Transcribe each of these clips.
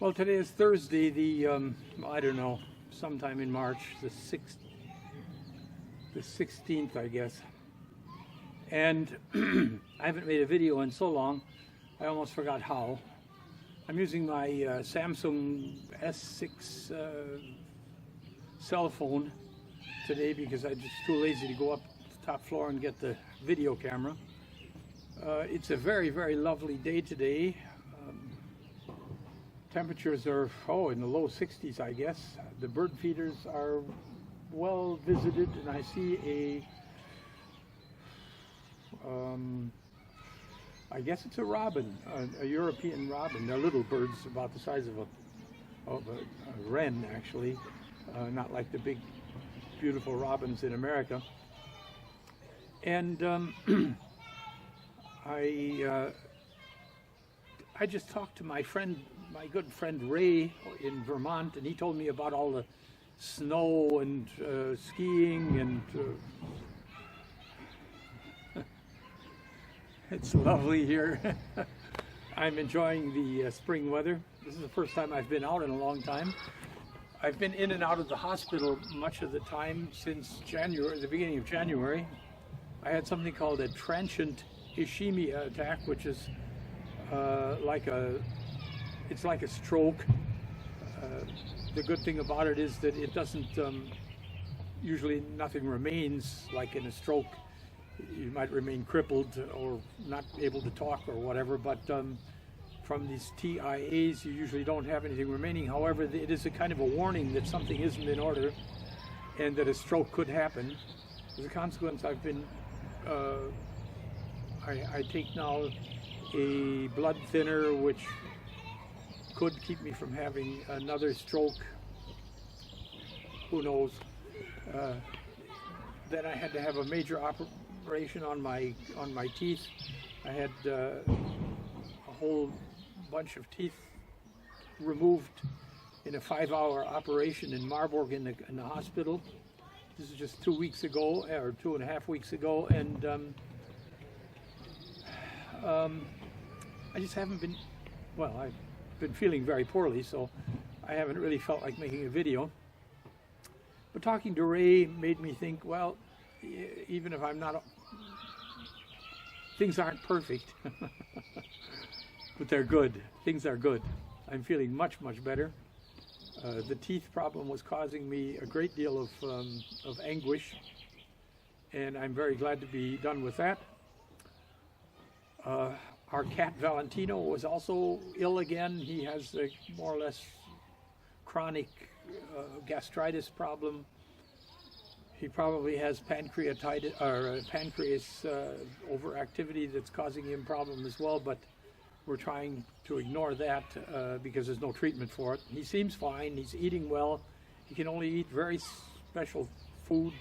Well, today is Thursday, I don't know, sometime in March, the 16th, I guess. And I haven't made a video in so long, I almost forgot how. I'm using my Samsung S6 cell phone today because I'm just too lazy to go up to the top floor and get the video camera. It's a very, very lovely day today. Temperatures are, in the low 60s, I guess. The bird feeders are well visited, and I see I guess it's a robin, a European robin. They're little birds about the size of a wren, actually, not like the big, beautiful robins in America. And I just talked to my good friend Ray in Vermont, and he told me about all the snow and skiing, and it's lovely here. I'm enjoying the spring weather. This is the first time I've been out in a long time. I've been in and out of the hospital much of the time since January, the beginning of January. I had something called a transient ischemia attack, which is it's like a stroke. The good thing about it is that it doesn't, usually nothing remains like in a stroke. You might remain crippled or not able to talk or whatever, but from these TIAs you usually don't have anything remaining. However, it is a kind of a warning that something isn't in order and that a stroke could happen. As a consequence, I've been, I take now a blood thinner which could keep me from having another stroke. Who knows? Then I had to have a major operation on my teeth. I had a whole bunch of teeth removed in a 5-hour operation in Marburg in the hospital. This is just 2 weeks ago, or 2.5 weeks ago, and I just haven't been, well, I've been feeling very poorly, so I haven't really felt like making a video. But talking to Ray made me think, well, even if I'm not, things aren't perfect, but they're good. Things are good. I'm feeling much, much better. The teeth problem was causing me a great deal of anguish, and I'm very glad to be done with that. Our cat Valentino was also ill again. He has a more or less chronic gastritis problem. He probably has pancreatitis or pancreas overactivity that's causing him problem as well, but we're trying to ignore that because there's no treatment for it. He seems fine. He's eating well. He can only eat very special food.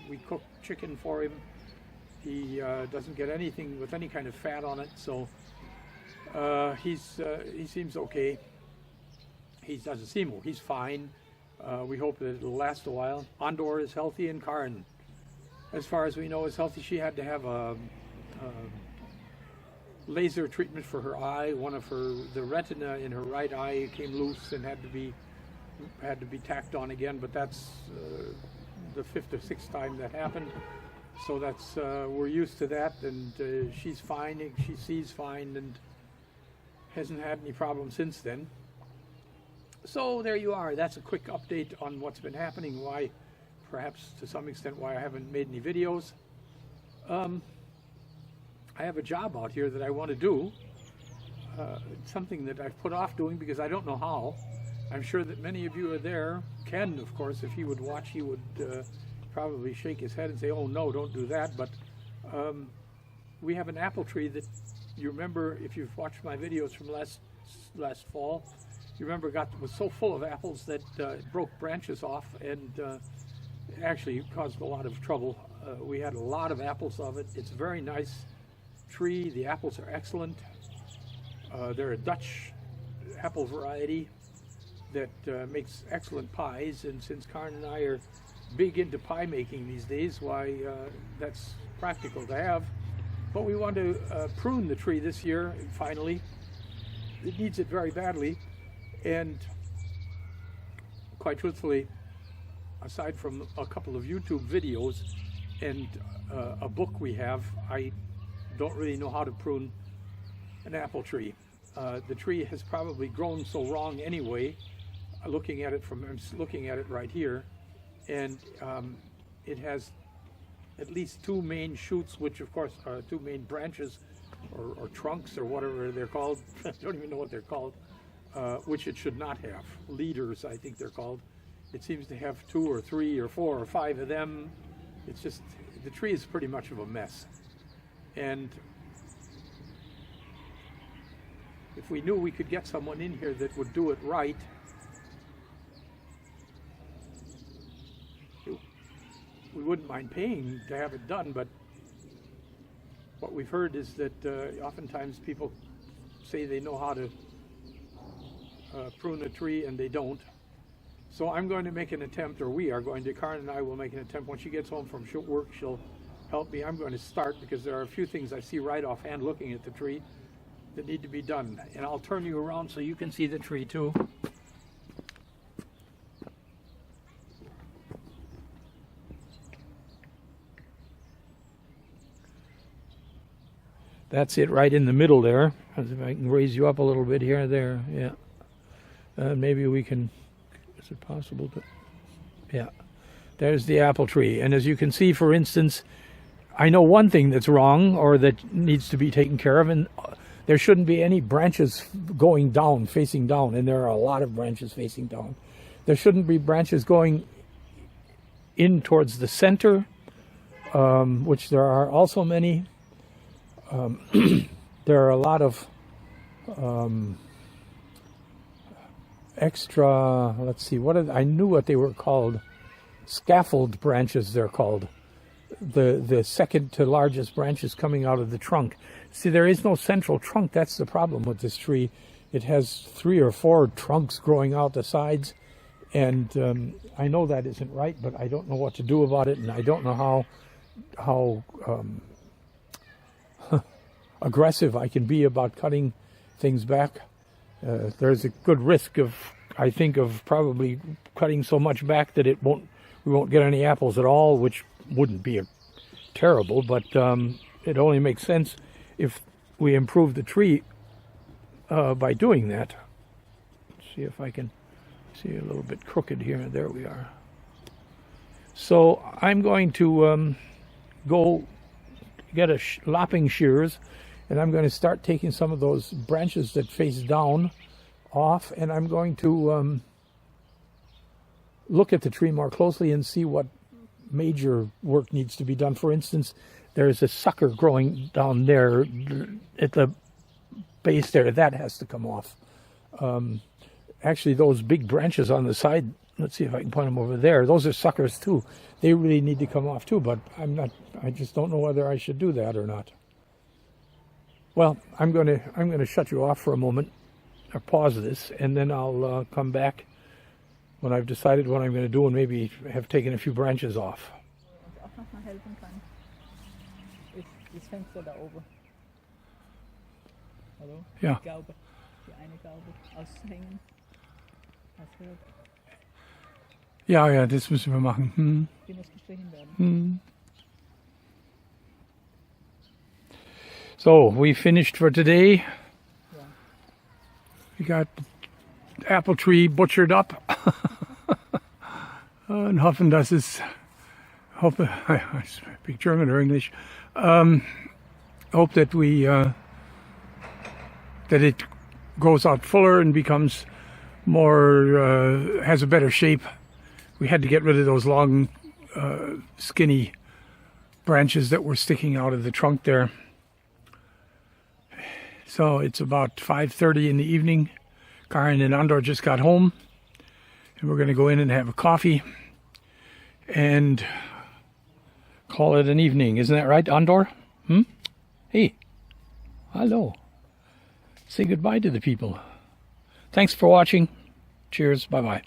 We cook chicken for him. He doesn't get anything with any kind of fat on it, so he seems okay. He doesn't seem, he's fine. We hope that it'll last a while. Andor is healthy, and Karen, as far as we know, is healthy. She had to have a laser treatment for her eye. The retina in her right eye came loose and had to be tacked on again, but that's the 5th or 6th time that happened. So that's, we're used to that, and she's fine, she sees fine, and hasn't had any problems since then. So there you are. That's a quick update on what's been happening, why, perhaps to some extent, why I haven't made any videos. I have a job out here that I want to do. It's something that I've put off doing because I don't know how. I'm sure that many of you are there. Ken, of course, if he would watch, he would probably shake his head and say, oh no, don't do that. But we have an apple tree that, you remember, if you've watched my videos from last fall, you remember was so full of apples that it broke branches off, and actually caused a lot of trouble. We had a lot of apples of it. It's a very nice tree. The apples are excellent. They're a Dutch apple variety that makes excellent pies, and since Karen and I are big into pie making these days, why that's practical to have. But we want to prune the tree this year, finally. It needs it very badly. And quite truthfully, aside from a couple of YouTube videos and a book we have, I don't really know how to prune an apple tree. The tree has probably grown so wrong anyway. I'm looking at it right here, and it has at least two main shoots, which of course are two main branches or trunks or whatever they're called. I don't even know what they're called, which it should not have. Leaders, I think they're called. It seems to have 2 or 3 or 4 or 5 of them. It's just, the tree is pretty much of a mess. And if we knew we could get someone in here that would do it right, we wouldn't mind paying to have it done. But what we've heard is that oftentimes people say they know how to prune a tree and they don't. So I'm going to make an attempt, or we are going to, Karen and I will make an attempt. When she gets home from work, she'll help me. I'm going to start because there are a few things I see right offhand looking at the tree that need to be done. And I'll turn you around so you can see the tree too. That's it right in the middle there. If I can raise you up a little bit here, there, yeah. Maybe we can, is it possible to, yeah. There's the apple tree. And as you can see, for instance, I know one thing that's wrong or that needs to be taken care of, and there shouldn't be any branches going down, facing down, and there are a lot of branches facing down. There shouldn't be branches going in towards the center, which there are also many. There are a lot of extra, let's see, I knew what they were called. Scaffold branches, they're called. The second to largest branches coming out of the trunk. See, there is no central trunk. That's the problem with this tree. It has 3 or 4 trunks growing out the sides, and I know that isn't right, but I don't know what to do about it, and I don't know how aggressive I can be about cutting things back. There's a good risk of, I think, of probably cutting so much back that we won't get any apples at all, which wouldn't be terrible, but it only makes sense if we improve the tree by doing that. Let's see if I can see a little bit crooked here. There we are. So I'm going to go get a lopping shears, and I'm going to start taking some of those branches that face down off, and I'm going to look at the tree more closely and see what major work needs to be done. For instance, there's a sucker growing down there at the base there. That has to come off. Actually, those big branches on the side, let's see if I can point them over there. Those are suckers too. They really need to come off too, but I just don't know whether I should do that or not. Well, I'm going to shut you off for a moment, or pause this, and then I'll come back when I've decided what I'm going to do and maybe have taken a few branches off. Auch noch mal helfen kann. Das Fenster da oben. Hallo? Ja. Die Gaube, die eine Gaube aushängen. Was hört? Ja, das müssen wir machen. Die muss gestrichen werden. So, we finished for today. Ja. We got the apple tree butchered up. And hoffen, dass es, I speak German or English. Hope that that it grows out fuller and becomes more, has a better shape. We had to get rid of those long, skinny branches that were sticking out of the trunk there. So it's about 5:30 in the evening. Karen and Andor just got home, and we're going to go in and have a coffee and call it an evening. Isn't that right, Andor? Hey, hello. Say goodbye to the people. Thanks for watching. Cheers. Bye-bye.